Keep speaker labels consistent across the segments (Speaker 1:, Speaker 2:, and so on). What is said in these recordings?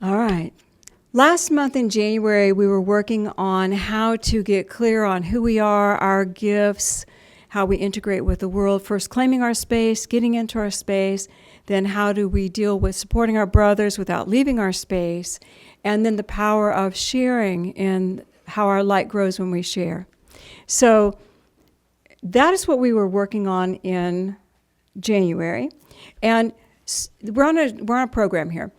Speaker 1: All right. Last month in January, we were working on how to get clear on who we are, our gifts, how we integrate with the world. First, claiming our space, getting into our space. Then how do we deal with supporting our brothers without leaving our space? And then the power of sharing and how our light grows when we share. So that is what we were working on in January. And we're on a program here.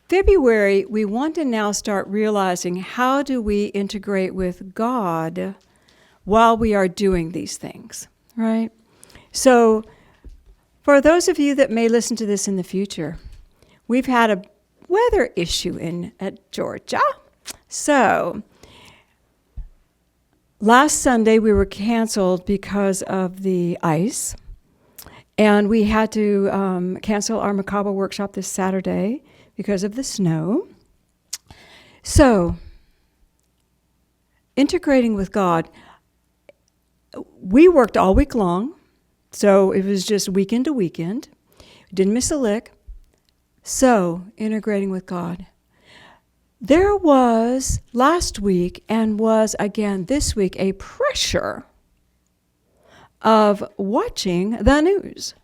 Speaker 1: February, we want to now start realizing how do we integrate with God while we are doing these things, right? So for those of you that may listen to this in the future, we've had a weather issue at Georgia. So last Sunday, we were canceled because of the ice, and we had to cancel our Macabre workshop this Saturday because of the snow. So, integrating with God, we worked all week long, so it was just weekend to weekend. Didn't miss a lick. So, integrating with God. There was last week and was again this week a pressure of watching the news.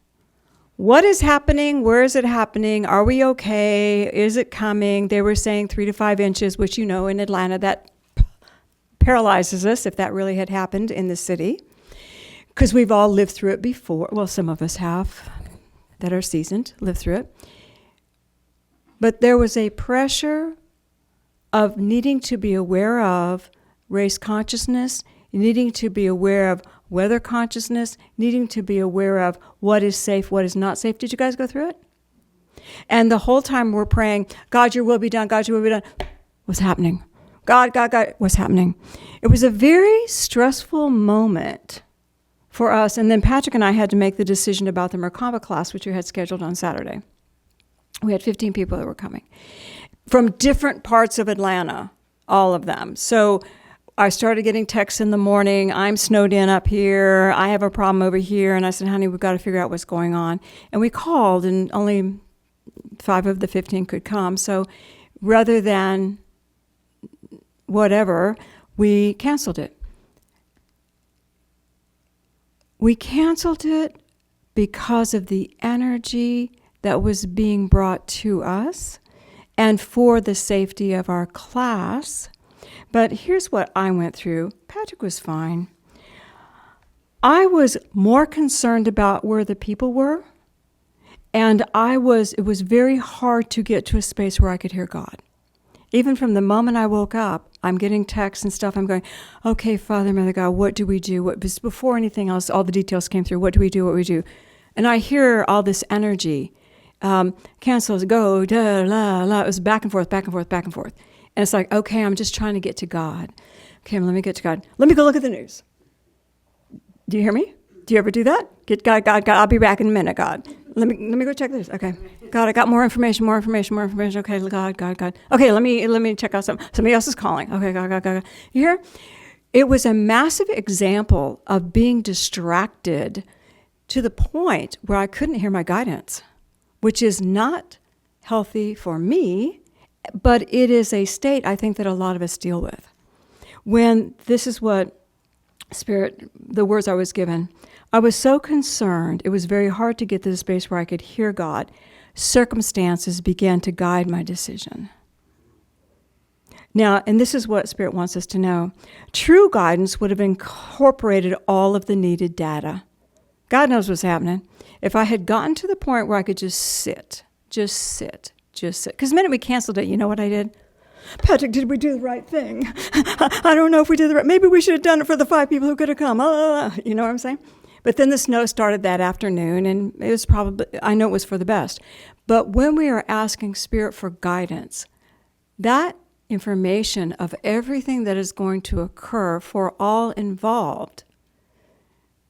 Speaker 1: What is happening? Where is it happening? Are we okay? Is it coming? They were saying 3 to 5 inches, which in Atlanta, that paralyzes us if that really had happened in the city. Because we've all lived through it before. Well, some of us have that are seasoned, lived through it. But there was a pressure of needing to be aware of race consciousness, needing to be aware of weather consciousness, needing to be aware of what is safe, what is not safe. Did you guys go through it? And the whole time we're praying, God, your will be done, God, your will be done. What's happening? God, what's happening? It was a very stressful moment for us. And then Patrick and I had to make the decision about the Merkaba class, which we had scheduled on Saturday. We had 15 people that were coming from different parts of Atlanta, all of them. So I started getting texts in the morning. I'm snowed in up here. I have a problem over here. And I said, honey, we've got to figure out what's going on. And we called, and only 5 of the 15 could come. So rather than whatever, we canceled it. We canceled it because of the energy that was being brought to us and for the safety of our class. But here's what I went through. Patrick was fine. I was more concerned about where the people were, and it was very hard to get to a space where I could hear God. Even from the moment I woke up, I'm getting texts and stuff. I'm going, okay, Father, Mother God, what do we do? What was before anything else? All the details came through. What do we do? What we do? And I hear all this energy. Cancels, go, da, la, la. It was back and forth, back and forth, back and forth. And it's like, okay, I'm just trying to get to God. Okay, let me get to God. Let me go look at the news. Do you hear me? Do you ever do that? Get God. I'll be back in a minute, God. Let me go check this. Okay. God, I got more information. Okay, God. Okay, let me check out somebody else is calling. Okay, God. You hear? It was a massive example of being distracted to the point where I couldn't hear my guidance, which is not healthy for me, but it is a state I think that a lot of us deal with. When this is what Spirit, the words I was given, I was so concerned, it was very hard to get to the space where I could hear God. Circumstances began to guide my decision. Now, and this is what Spirit wants us to know. True guidance would have incorporated all of the needed data. God knows what's happening. If I had gotten to the point where I could just sit. Because the minute we canceled it, you know what I did? Patrick, did we do the right thing? I don't know if we did the right. Maybe we should have done it for the 5 people who could have come. You know what I'm saying? But then the snow started that afternoon, and it was probably, I know it was for the best. But when we are asking Spirit for guidance, that information of everything that is going to occur for all involved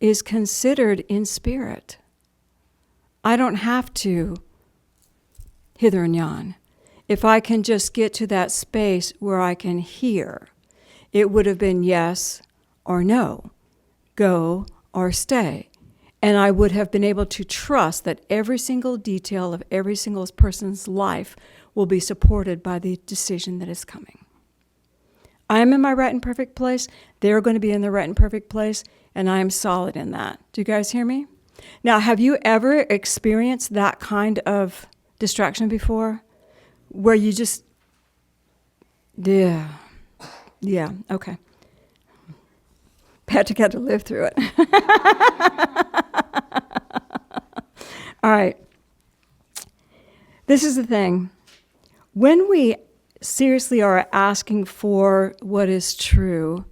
Speaker 1: is considered in Spirit. I don't have to hither and yon. If I can just get to that space where I can hear, it would have been yes or no, go or stay. And I would have been able to trust that every single detail of every single person's life will be supported by the decision that is coming. I am in my right and perfect place. They're going to be in the right and perfect place, and I am solid in that. Do you guys hear me? Now, have you ever experienced that kind of distraction before? Where you just, yeah, okay. Patrick had to live through it. All right. This is the thing. When we seriously are asking for what is true,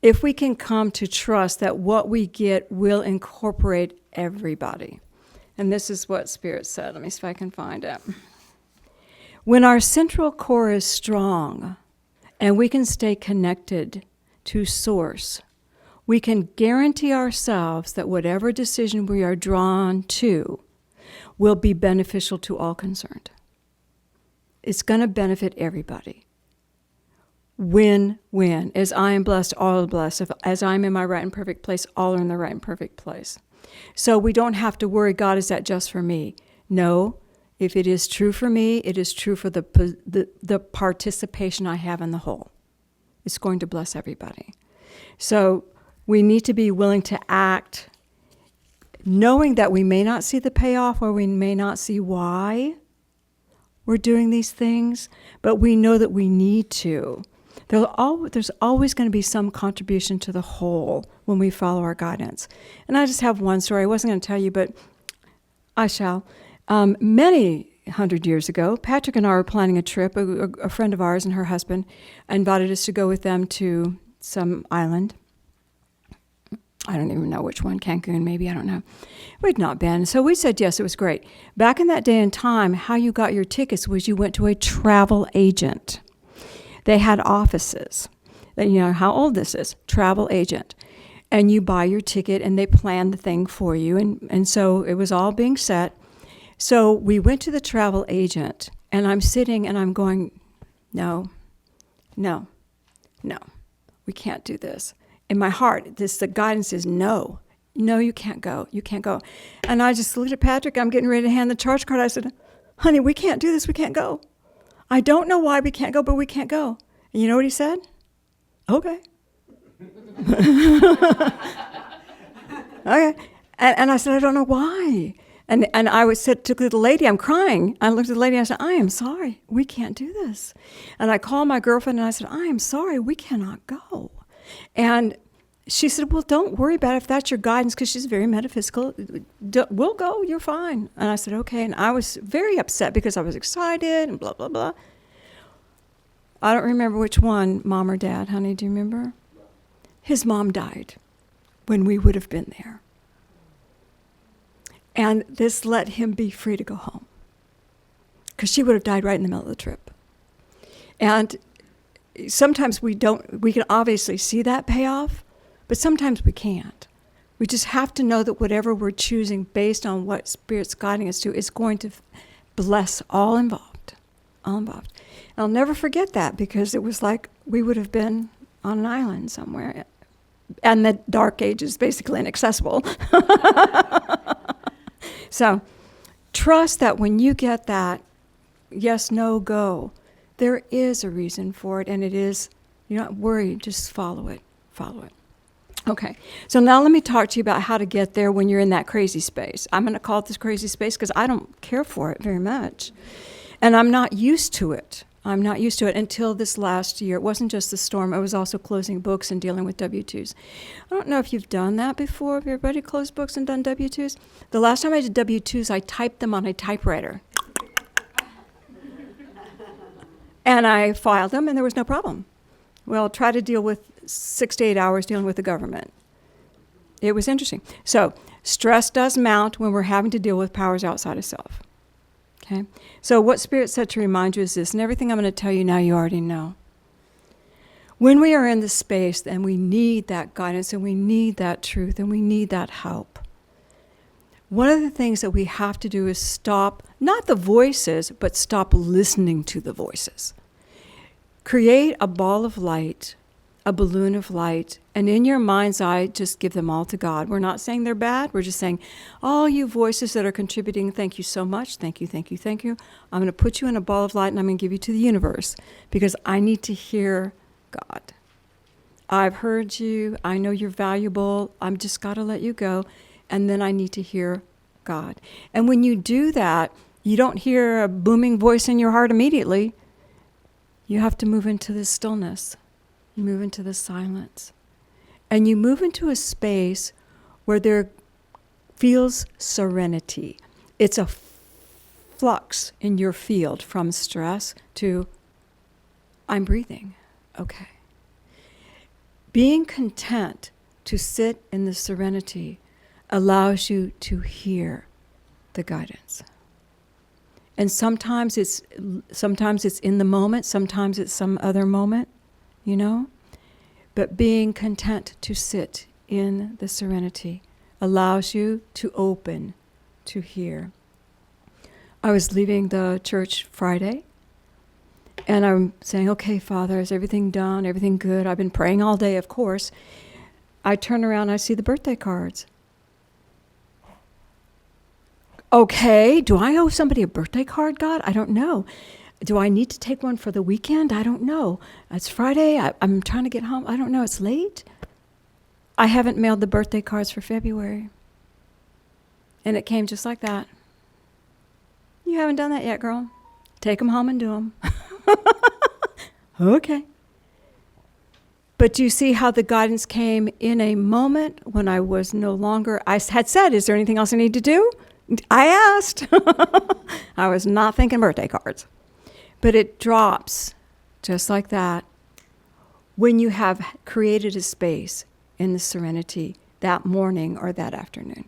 Speaker 1: if we can come to trust that what we get will incorporate everybody. And this is what Spirit said. Let me see if I can find it. When our central core is strong and we can stay connected to Source, we can guarantee ourselves that whatever decision we are drawn to will be beneficial to all concerned. It's going to benefit everybody. Win-win. As I am blessed, all are blessed. As I'm in my right and perfect place, all are in the right and perfect place. So we don't have to worry, God, is that just for me? No. If it is true for me, it is true for the participation I have in the whole. It's going to bless everybody. So we need to be willing to act, knowing that we may not see the payoff or we may not see why we're doing these things, but we know that we need to. There's always going to be some contribution to the whole when we follow our guidance. And I just have one story. I wasn't going to tell you, but I shall. Many 100 years ago, Patrick and I were planning a trip. A friend of ours and her husband invited us to go with them to some island. I don't even know which one, Cancun maybe, I don't know. We'd not been. So we said yes, it was great. Back in that day and time, how you got your tickets was you went to a travel agent. They had offices. You know how old this is, travel agent. And you buy your ticket and they plan the thing for you. And so it was all being set. So we went to the travel agent and I'm sitting and I'm going, no, we can't do this. In my heart, the guidance is no, you can't go. And I just looked at Patrick. I'm getting ready to hand the charge card. I said, honey, we can't do this. We can't go. I don't know why we can't go, but we can't go. And you know what he said? Okay. Okay. And I said, I don't know why. And I said to the lady, I'm crying. I looked at the lady and I said, I am sorry. We can't do this. And I called my girlfriend and I said, I am sorry. We cannot go. And she said, well, don't worry about it if that's your guidance, because she's very metaphysical. We'll go. You're fine. And I said, okay. And I was very upset because I was excited and blah, blah, blah. I don't remember which one, mom or dad. Honey, do you remember? His mom died when we would have been there. And this let him be free to go home, because she would have died right in the middle of the trip. And sometimes we can obviously see that payoff, but sometimes we can't. We just have to know that whatever we're choosing based on what Spirit's guiding us to is going to bless all involved. I'll never forget that, because it was like we would have been on an island somewhere. And the dark ages, basically inaccessible. So trust that when you get that yes, no, go, there is a reason for it, and it is, you're not worried, just follow it. Okay, so now let me talk to you about how to get there when you're in that crazy space. I'm going to call it this crazy space because I don't care for it very much. And I'm not used to it. Until this last year. It wasn't just the storm. I was also closing books and dealing with W-2s. I don't know if you've done that before. Have everybody closed books and done W-2s? The last time I did W-2s, I typed them on a typewriter. And I filed them, and there was no problem. Well, try to deal with 6 to 8 hours dealing with the government. It was interesting. So stress does mount when we're having to deal with powers outside of self. Okay? So what Spirit said to remind you is this, and everything I'm going to tell you now you already know. When we are in the space and we need that guidance and we need that truth and we need that help, one of the things that we have to do is stop, not the voices, but stop listening to the voices. Create a ball of light a balloon of light, and in your mind's eye, just give them all to God. We're not saying they're bad. We're just saying, all you voices that are contributing, thank you so much. Thank you, thank you, thank you. I'm going to put you in a ball of light, and I'm going to give you to the universe because I need to hear God. I've heard you. I know you're valuable. I'm just got to let you go. And then I need to hear God. And when you do that, you don't hear a booming voice in your heart immediately. You have to move into the stillness. You move into the silence. And you move into a space where there feels serenity. It's a flux in your field from stress to, I'm breathing. Okay. Being content to sit in the serenity allows you to hear the guidance. And sometimes it's in the moment, sometimes it's some other moment, you know? But being content to sit in the serenity allows you to open to hear. I was leaving the church Friday, and I'm saying, okay, Father, is everything done? Everything good? I've been praying all day, of course. I turn around, I see the birthday cards. Okay, do I owe somebody a birthday card, God? I don't know. Do I need to take one for the weekend? I don't know. It's Friday. I'm trying to get home. I don't know. It's late. I haven't mailed the birthday cards for February. And it came just like that. You haven't done that yet, girl. Take them home and do them. Okay. But do you see how the guidance came in a moment when I was no longer, I had said, is there anything else I need to do? I asked. I was not thinking birthday cards. But it drops just like that when you have created a space in the serenity that morning or that afternoon.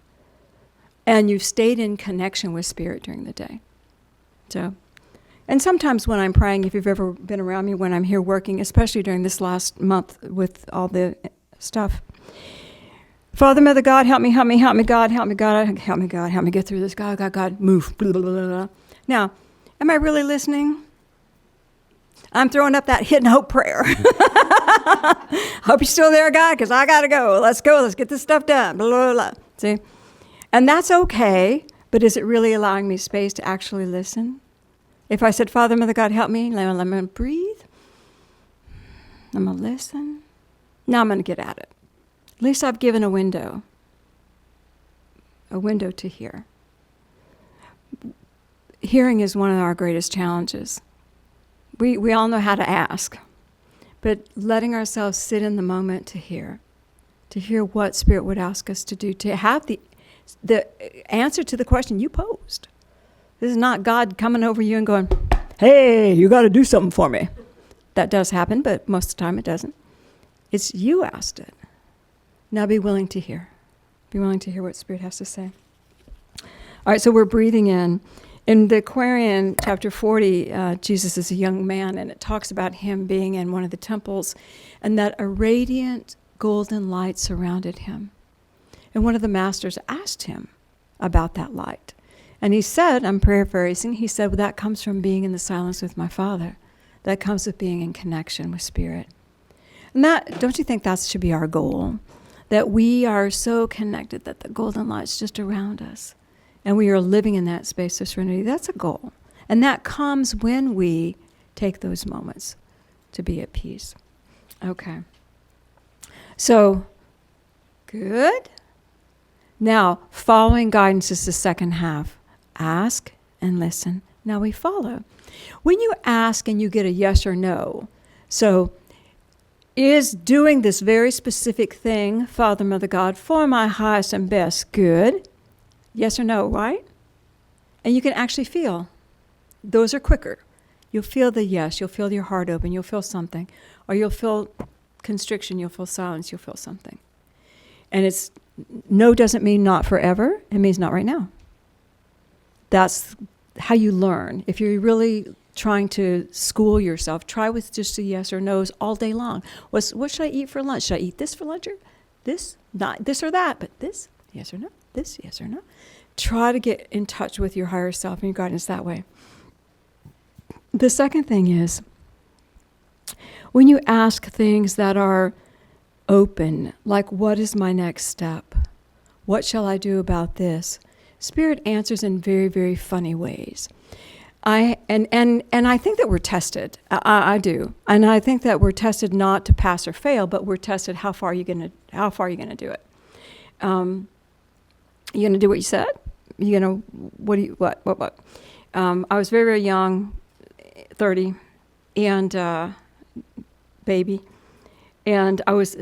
Speaker 1: And you've stayed in connection with Spirit during the day. So, and sometimes when I'm praying, if you've ever been around me when I'm here working, especially during this last month with all the stuff, Father, Mother, God, help me, God, help me, God, help me, God, help me get through this. God, move. Blah, blah, blah, blah. Now, am I really listening? I'm throwing up that hidden hope prayer. Hope you're still there, God, because I got to go. Let's go. Let's get this stuff done. Blah, blah, blah. See? And that's okay, but is it really allowing me space to actually listen? If I said, Father, Mother, God, help me, let me breathe. I'm going to listen. Now I'm going to get at it. At least I've given a window to hear. Hearing is one of our greatest challenges. We all know how to ask, but letting ourselves sit in the moment to hear what Spirit would ask us to do, to have the answer to the question you posed. This is not God coming over you and going, hey, you got to do something for me. That does happen, but most of the time it doesn't. It's you asked it. Now be willing to hear. Be willing to hear what Spirit has to say. All right, so we're breathing in. In the Aquarian, chapter 40, Jesus is a young man, and it talks about him being in one of the temples, and that a radiant golden light surrounded him. And one of the masters asked him about that light. And he said, I'm paraphrasing, he said, well, that comes from being in the silence with my Father. That comes with being in connection with Spirit. And that, don't you think that should be our goal? That we are so connected that the golden light's just around us. And we are living in that space of serenity. That's a goal. And that comes when we take those moments to be at peace. Okay. So, good. Now, following guidance is the second half. Ask and listen. Now we follow. When you ask and you get a yes or no, so is doing this very specific thing, Father, Mother, God, for my highest and best good? Yes or no, right? And you can actually feel. Those are quicker. You'll feel the yes. You'll feel your heart open. You'll feel something. Or you'll feel constriction. You'll feel silence. You'll feel something. And it's no doesn't mean not forever. It means not right now. That's how you learn. If you're really trying to school yourself, try with just a yes or no's all day long. What should I eat for lunch? Should I eat this for lunch or this? Not this or that, but this, yes or no? This, yes or no? Try to get in touch with your higher self and your guidance that way. The second thing is, when you ask things that are open, like, what is my next step? What shall I do about this? Spirit answers in very, very funny ways. I think that we're tested. I do, and I think that we're tested not to pass or fail, but we're tested how far are you gonna do it. You gonna do what you said? You gonna what? I was very, very young, 30, and baby, and I was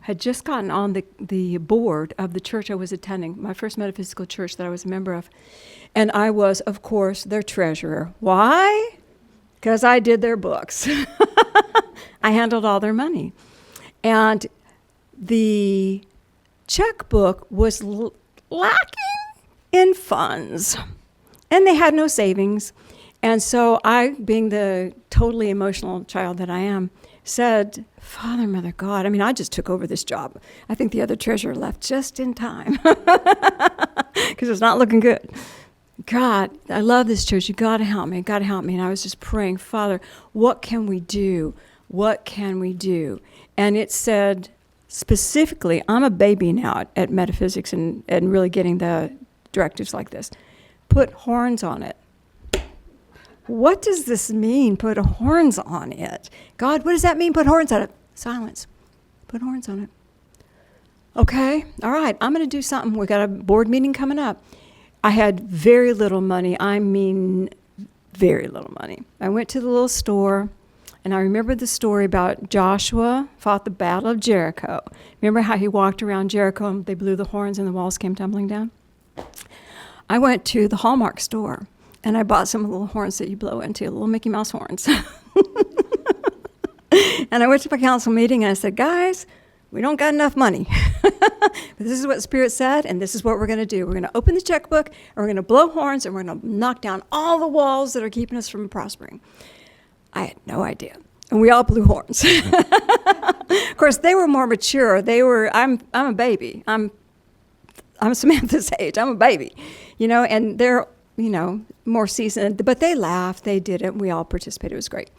Speaker 1: had just gotten on the board of the church I was attending, my first metaphysical church that I was a member of. And I was, of course, their treasurer. Why? Because I did their books. I handled all their money. And the checkbook was lacking in funds. And they had no savings. And so I, being the totally emotional child that I am, said, Father, Mother, God, I just took over this job. I think the other treasurer left just in time because it's not looking good. God, I love this church. You got to help me. Got to help me. And I was just praying, Father, what can we do? What can we do? And it said specifically, I'm a baby now at metaphysics and really getting the directives like this. Put horns on it. What does this mean, put horns on it? God, what does that mean, put horns on it? Silence. Put horns on it. Okay, all right, I'm going to do something. We got a board meeting coming up. I had very little money. Very little money. I went to the little store, and I remember the story about Joshua fought the Battle of Jericho. Remember how he walked around Jericho and they blew the horns and the walls came tumbling down? I went to the Hallmark store. And I bought some little horns that you blow into, little Mickey Mouse horns. And I went to my council meeting and I said, guys, we don't got enough money. But this is what Spirit said, and this is what we're going to do. We're going to open the checkbook, and we're going to blow horns, and we're going to knock down all the walls that are keeping us from prospering. I had no idea. And we all blew horns. Of course, they were more mature. I'm a baby. I'm Samantha's age. I'm a baby. And they're more seasoned, but they laughed, they did it, we all participated, it was great.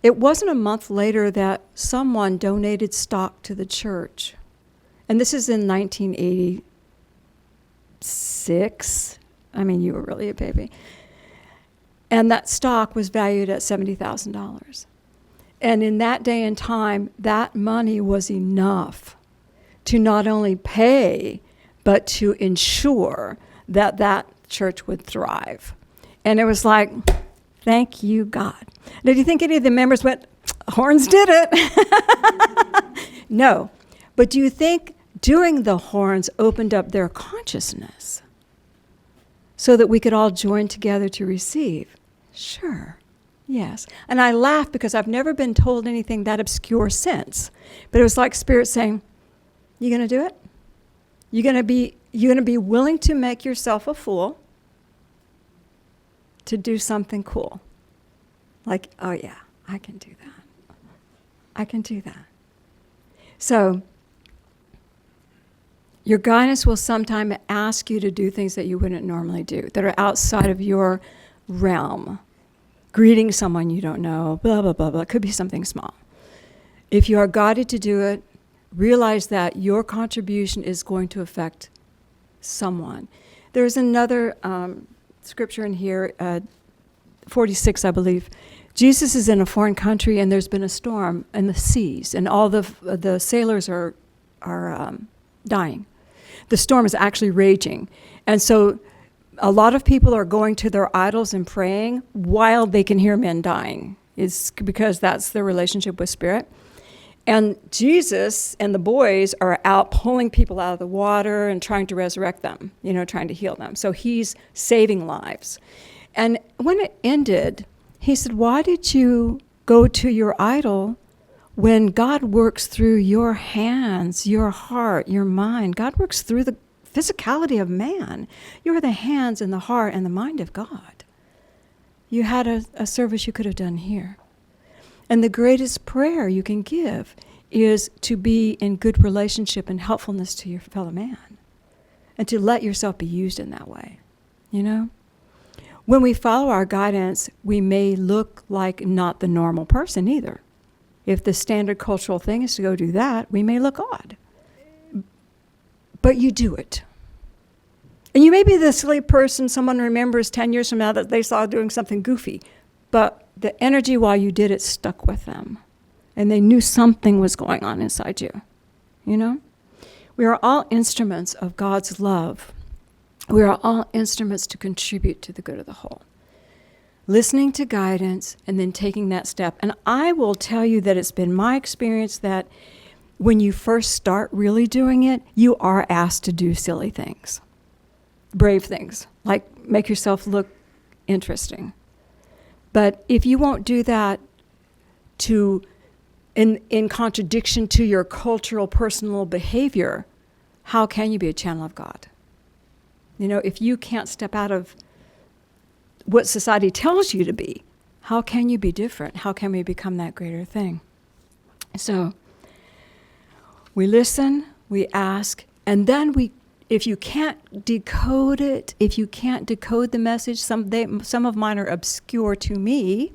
Speaker 1: It wasn't a month later that someone donated stock to the church. And this is in 1986. You were really a baby. And that stock was valued at $70,000. And in that day and time, that money was enough to not only pay, but to ensure that church would thrive. And it was like, thank you, God. Did you think any of the members went, horns did it? No. But do you think doing the horns opened up their consciousness so that we could all join together to receive? Sure. Yes. And I laugh because I've never been told anything that obscure since. But it was like Spirit saying, you going to do it? You're going to be willing to make yourself a fool to do something cool. Like, oh yeah, I can do that. I can do that. So, your guidance will sometime ask you to do things that you wouldn't normally do, that are outside of your realm. Greeting someone you don't know, blah, blah, blah, blah. It could be something small. If you are guided to do it, realize that your contribution is going to affect someone. There's another scripture in here, 46, I believe. Jesus is in a foreign country, and there's been a storm in the seas, and all the sailors are dying. The storm is actually raging. And so a lot of people are going to their idols and praying while they can hear men dying. It's because that's their relationship with Spirit. And Jesus and the boys are out pulling people out of the water and trying to resurrect them, trying to heal them. So he's saving lives. And when it ended, he said, why did you go to your idol when God works through your hands, your heart, your mind? God works through the physicality of man. You are the hands and the heart and the mind of God. You had a service you could have done here. And the greatest prayer you can give is to be in good relationship and helpfulness to your fellow man, and to let yourself be used in that way. When we follow our guidance, we may look like not the normal person either. If the standard cultural thing is to go do that, we may look odd. But you do it. And you may be the silly person someone remembers 10 years from now that they saw doing something goofy. But the energy while you did it stuck with them. And they knew something was going on inside you. You know? We are all instruments of God's love. We are all instruments to contribute to the good of the whole. Listening to guidance and then taking that step. And I will tell you that it's been my experience that when you first start really doing it, you are asked to do silly things, brave things, like make yourself look interesting. But if you won't do that in contradiction to your cultural, personal behavior, how can you be a channel of God? You know, if you can't step out of what society tells you to be, how can you be different? How can we become that greater thing? So we listen, we ask, and then if you can't decode it, if you can't decode the message, some of mine are obscure to me,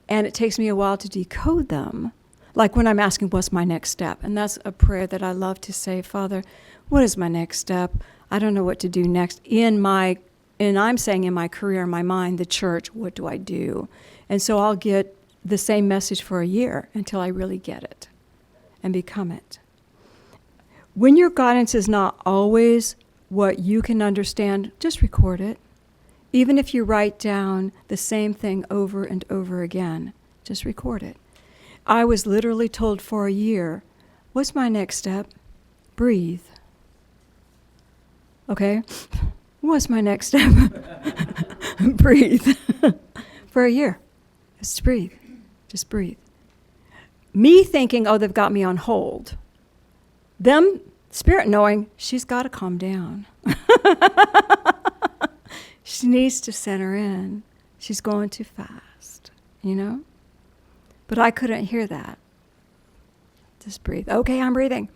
Speaker 1: and it takes me a while to decode them. Like when I'm asking, what's my next step? And that's a prayer that I love to say, Father, what is my next step? I don't know what to do next. And I'm saying in my career, in my mind, the church, what do I do? And so I'll get the same message for a year until I really get it and become it. When your guidance is not always what you can understand, just record it. Even if you write down the same thing over and over again, just record it. I was literally told for a year, what's my next step? Breathe. Okay? What's my next step? Breathe. For a year. Just breathe. Just breathe. Me thinking, oh, they've got me on hold. Them, spirit knowing, she's got to calm down. She needs to center in. She's going too fast, you know? But I couldn't hear that. Just breathe. Okay, I'm breathing.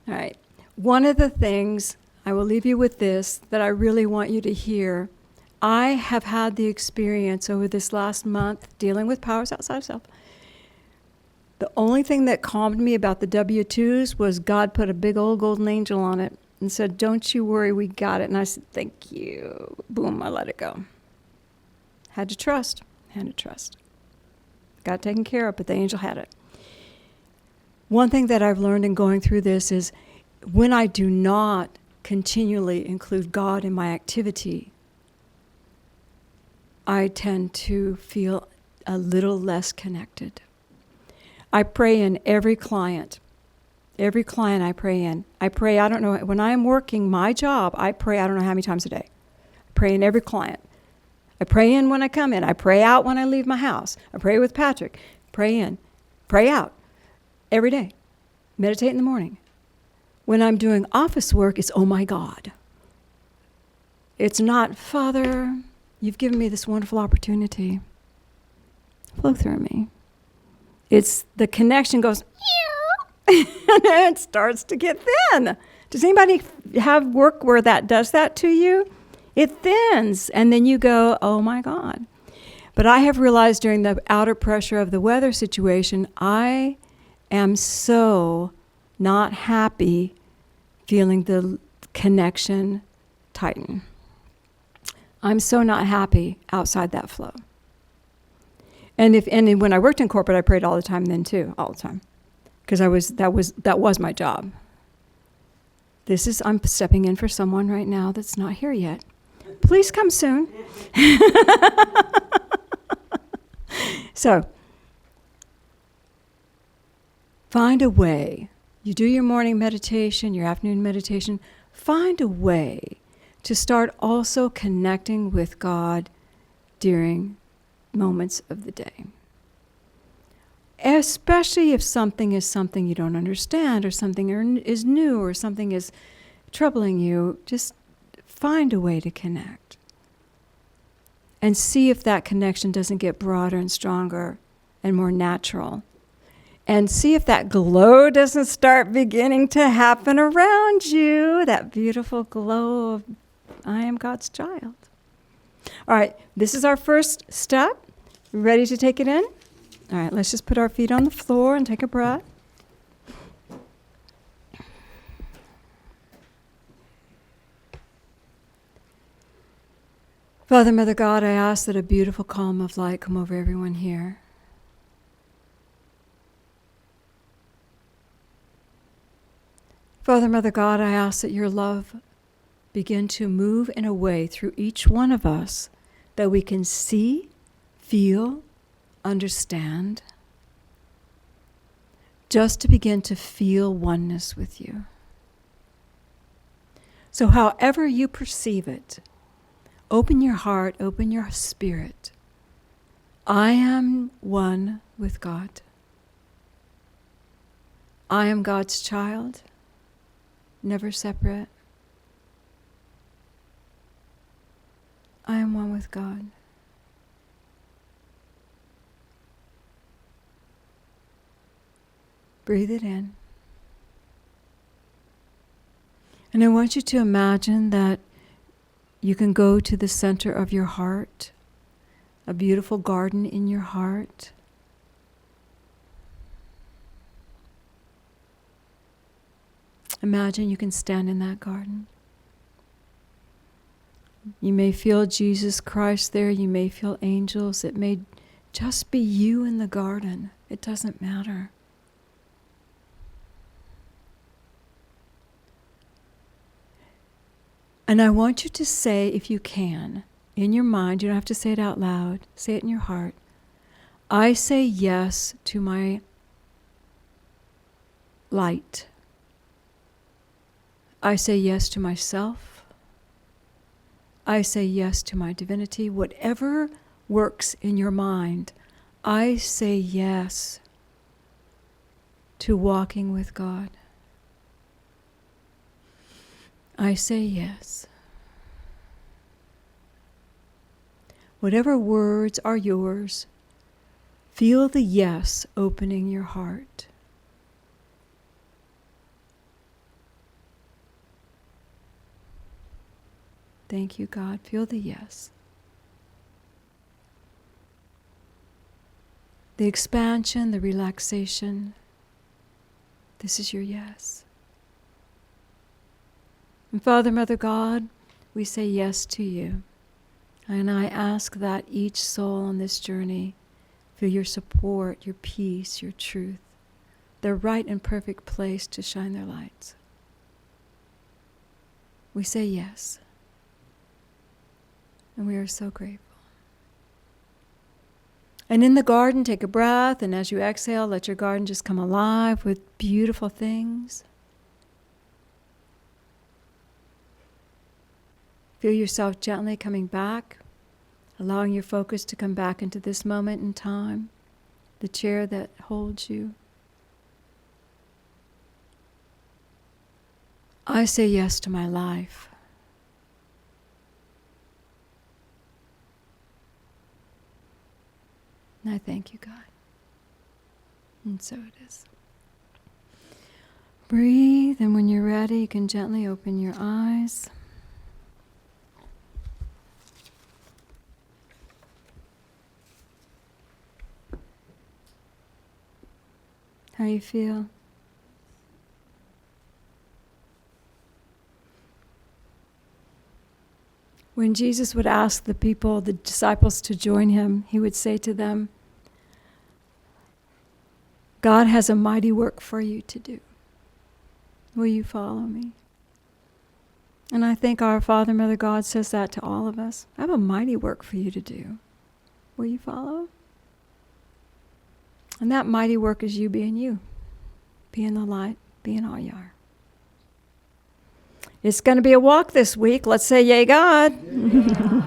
Speaker 1: All right. One of the things, I will leave you with this, that I really want you to hear. I have had the experience over this last month dealing with powers outside of self. The only thing that calmed me about the W-2s was God put a big old golden angel on it and said, don't you worry, we got it. And I said, thank you. Boom, I let it go. Had to trust. Got taken care of, but the angel had it. One thing that I've learned in going through this is when I do not continually include God in my activity, I tend to feel a little less connected. I pray in every client I pray in. I pray, I don't know, when I'm working my job, I pray I don't know how many times a day. I pray in every client. I pray in when I come in. I pray out when I leave my house. I pray with Patrick. Pray in. Pray out. Every day. Meditate in the morning. When I'm doing office work, it's, oh my God. It's not, Father, you've given me this wonderful opportunity. Flow through me. It's the connection goes, and it starts to get thin. Does anybody have work where that does that to you? It thins, and then you go, oh my God. But I have realized during the outer pressure of the weather situation, I am so not happy feeling the connection tighten. I'm so not happy outside that flow. And when I worked in corporate, I prayed all the time then too, all the time. Because that was my job. I'm stepping in for someone right now that's not here yet. Please come soon. So, find a way. You do your morning meditation, your afternoon meditation. Find a way to start also connecting with God during moments of the day. Especially if something is something you don't understand, or something is new, or something is troubling you, just find a way to connect. And see if that connection doesn't get broader and stronger and more natural. And see if that glow doesn't start beginning to happen around you, that beautiful glow of I am God's child. All right, this is our first step. Ready to take it in? All right, let's just put our feet on the floor and take a breath. Father, Mother God, I ask that a beautiful calm of light come over everyone here. Father, Mother God, I ask that your love begin to move in a way through each one of us that we can see, feel, understand, just to begin to feel oneness with you. So however you perceive it, open your heart, open your spirit. I am one with God. I am God's child, never separate. I am one with God. Breathe it in. And I want you to imagine that you can go to the center of your heart, a beautiful garden in your heart. Imagine you can stand in that garden. You may feel Jesus Christ there. You may feel angels. It may just be you in the garden. It doesn't matter. And I want you to say, if you can, in your mind, you don't have to say it out loud, say it in your heart. I say yes to my light. I say yes to myself. I say yes to my divinity. Whatever works in your mind, I say yes to walking with God. I say yes. Whatever words are yours, feel the yes opening your heart. Thank you, God. Feel the yes. The expansion, the relaxation. This is your yes. And Father, Mother God, we say yes to you. And I ask that each soul on this journey feel your support, your peace, your truth, their right and perfect place to shine their lights. We say yes. And we are so grateful. And in the garden, take a breath, and as you exhale, let your garden just come alive with beautiful things. Feel yourself gently coming back, allowing your focus to come back into this moment in time, the chair that holds you. I say yes to my life. And I thank you, God. And so it is. Breathe, and when you're ready, you can gently open your eyes. How you feel? When Jesus would ask the people, the disciples, to join him, he would say to them, God has a mighty work for you to do. Will you follow me? And I think our Father, Mother God says that to all of us. I have a mighty work for you to do. Will you follow? And that mighty work is you being you. Being the light, being all you are. It's going to be a walk this week. Let's say, yay, God.